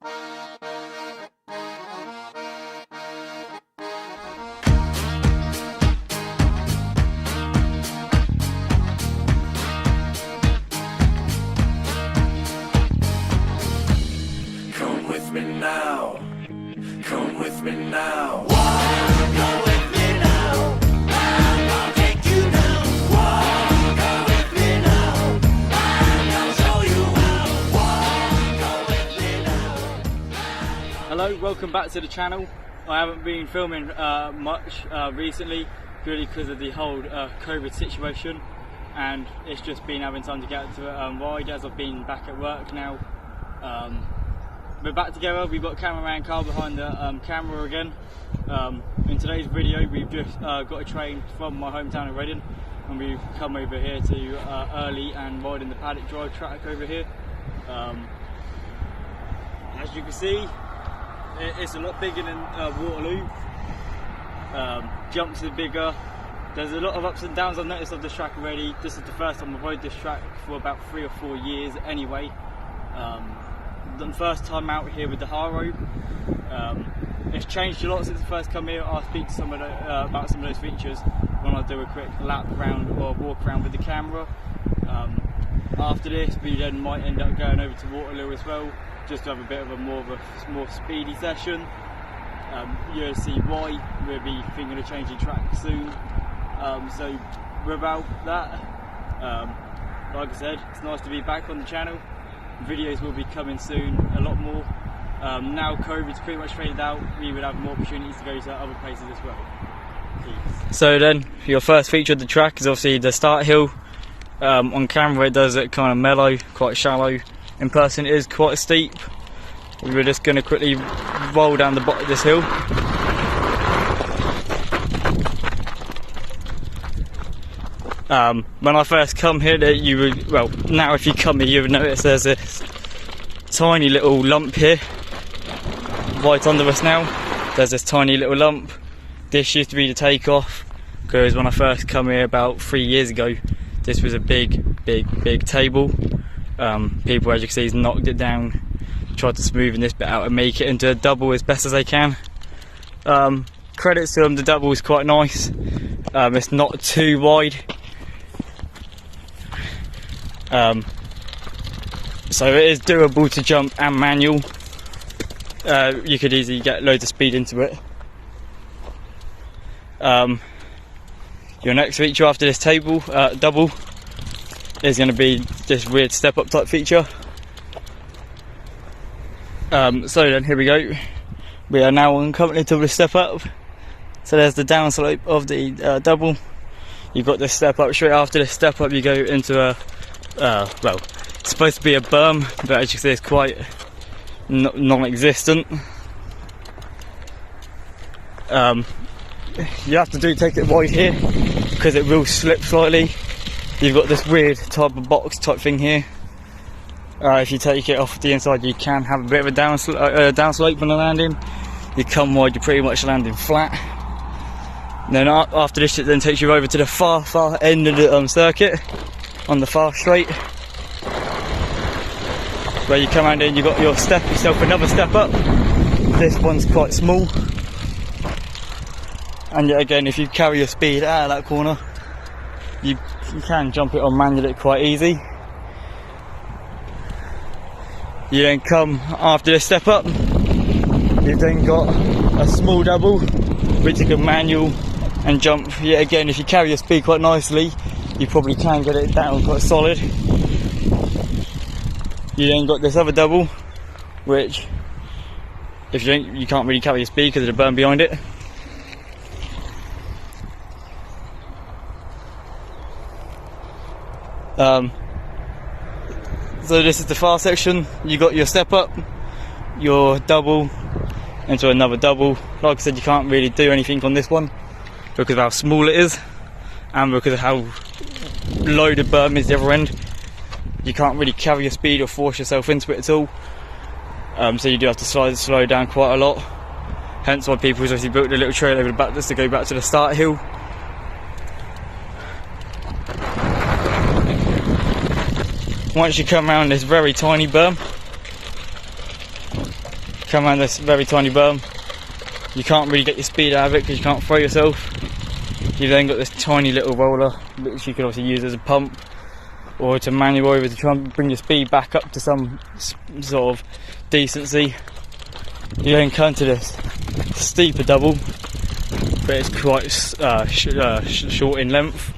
Come with me now, come with me now. Go with me now, I'll take you now. Go with me now, I'll show you how. Go with me now. Hello, welcome back to the channel. I haven't been filming much recently, purely because of the whole COVID situation, and it's just been having time to get to ride as I've been back at work now. We're back together. We've got cameraman Carl behind the camera again. In today's video, we've just got a train from my hometown of Reading, and we've come over here to Early and riding the Paddick drive track over here. As you can see, it's a lot bigger than Waterloo. Jumps are bigger. There's a lot of ups and downs I've noticed of this track already. This is the first time I've rode this track for about 3 or 4 years anyway. The first time out here with the Haro. It's changed a lot since I first come here. I'll speak to some of about some of those features when I do a quick lap round or walk around with the camera. After this, we then might end up going over to Waterloo as well, just to have a bit of a more speedy session. You'll see why we'll be thinking of changing track soon. So without that, like I said, it's nice to be back on the channel. Videos will be coming soon, a lot more. Now COVID's pretty much faded out, we would have more opportunities to go to other places as well. Please. So then, your first feature of the track is obviously the start hill. On camera it does it kind of mellow, quite shallow. In person it is quite steep. We were just going to quickly roll down the bottom of this hill. When I first come here, now if you come here you would notice there's this tiny little lump here, right under us now. There's this tiny little lump. This used to be the takeoff, because when I first come here about 3 years ago, this was a big table. People, as you can see, has knocked it down, tried to smoothen this bit out and make it into a double as best as they can. Credits to them, the double is quite nice. It's not too wide. So it is doable to jump and manual. You could easily get loads of speed into it. Your next feature after this double is going to be this weird step up type feature. So then here we go. We are now on coming into the step up. So there's the down slope of the double. You've got this step up. Straight after this step up you go into a well, it's supposed to be a berm, but as you can see it's quite non-existent. You have to take it wide here because it will slip slightly. You've got this weird type of box type thing here. If you take it off the inside you can have a bit of a down slope when landing. You come wide, you're pretty much landing flat. And then after this it then takes you over to the far end of the circuit, on the far straight, where you come around in, you've got yourself another step up. This one's quite small, and yet again if you carry your speed out of that corner you can jump it on manually quite easy. You then come after this step up, you've then got a small double which you can manual and jump. Yet again if you carry your speed quite nicely you probably can get it down quite solid. You then got this other double, which if you can't really carry your speed because of the berm behind it. So this is the far section. You got your step up, your double into another double. Like I said, you can't really do anything on this one because of how small it is and because of how low the berm is the other end. You can't really carry your speed or force yourself into it at all. So you do have to slow down quite a lot. Hence why people obviously built a little trail over the back just to go back to the start hill. Once you come around this very tiny berm, come around this very tiny berm. You can't really get your speed out of it because you can't throw yourself. You've then got this tiny little roller, which you can obviously use as a pump or to manual over to try and bring your speed back up to some sort of decency. You then come to this steeper double, but it's quite short in length.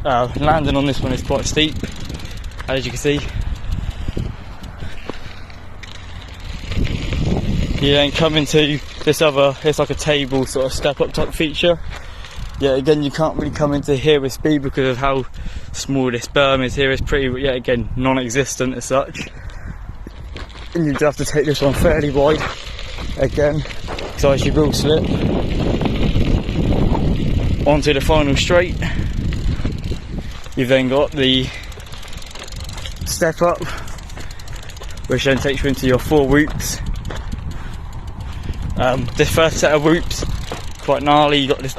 Landing on this one is quite steep, as you can see. You then come into this other, it's like a table sort of step up type feature. Yeah, again, you can't really come into here with speed because of how small this berm is here. It's pretty, yeah, again, non-existent as such. And you do have to take this one fairly wide, again, so you will slip. Onto the final straight. You've then got the step up, which then takes you into your 4 whoops. This first set of whoops, quite gnarly. You got this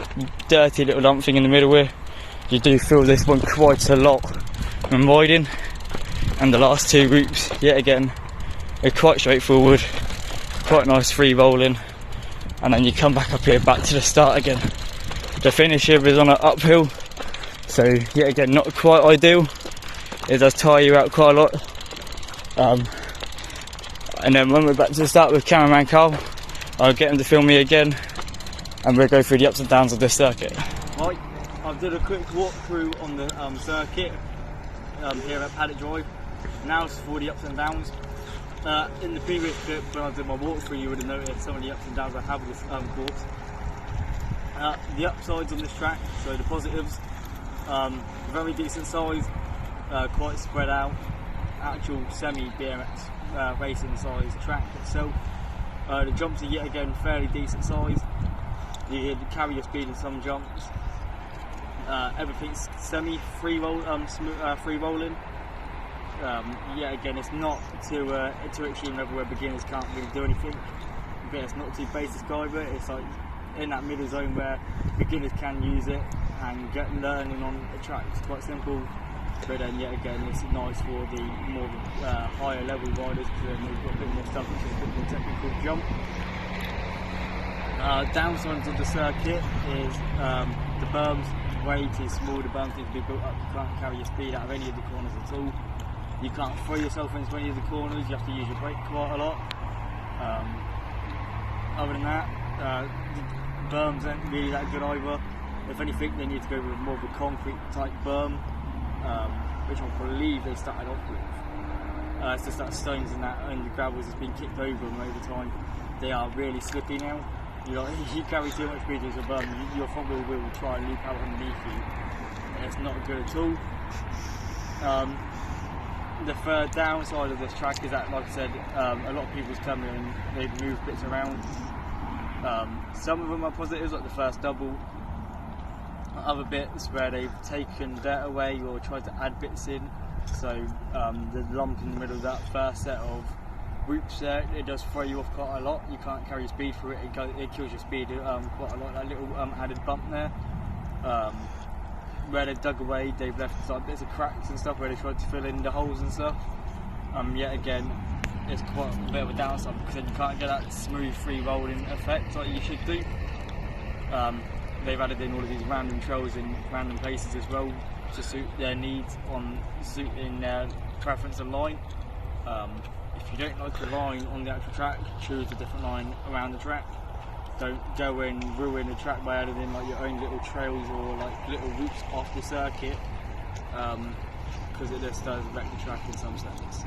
dirty little lump thing in the middle here. You do feel this one quite a lot when riding. And the last 2 whoops, yet again, are quite straightforward, quite nice free rolling. And then you come back up here, back to the start again. The finish here is on an uphill, so yet again, not quite ideal. It does tire you out quite a lot. And then when we're back to the start with cameraman Carl, I'll get him to film me again and we'll go through the ups and downs of this circuit. Right, I've done a quick walkthrough on the circuit here at Paddick Drive. Now it's for the ups and downs. In the previous clip when I did my walkthrough, you would have noticed some of the ups and downs I have with this course. The upsides on this track, so the positives, very decent size, quite spread out, actual semi-BMX racing size track itself. The jumps are yet again fairly decent size. You carry your speed in some jumps. Everything's semi-free free rolling. Yet again, it's not to extreme level where beginners can't really do anything. But it's not too basic either. It's like in that middle zone where beginners can use it and get learning on the track. It's quite simple. But then yet again, it's nice for the more higher level riders because then they've got a bit more stuff, which is a bit more technical jump. Downsides of the circuit is the berms way too small. The berms need to be built up. You can't carry your speed out of any of the corners at all. You can't throw yourself into any of the corners. You have to use your brake quite a lot. Other than that, the berms aren't really that good either. If anything, they need to go with more of a concrete type berm. Which I believe they started off with. It's just that stones and that and the gravels has been kicked over them over time. They are really slippy now. If you carry too much speed as a berm, your front wheel will try and loop out underneath you. And it's not good at all. The third downside of this track is that, like I said, a lot of people's come in and they've moved bits around. Some of them are positives, like the first double. Other bits where they've taken dirt away or tried to add bits in, so the lump in the middle of that first set of whoops there, it does throw you off quite a lot. You can't carry your speed through it, it kills your speed quite a lot. That little added bump there, where they've dug away, they've left like bits of cracks and stuff where they tried to fill in the holes and stuff. Yet again, it's quite a bit of a downside because then you can't get that smooth free rolling effect like you should do. They've added in all of these random trails in random places as well to suit their needs on suiting their preference of line. If you don't like the line on the actual track, choose a different line around the track. Don't go and ruin the track by adding in like your own little trails or like little routes off the circuit, because it just does wreck the track in some sense.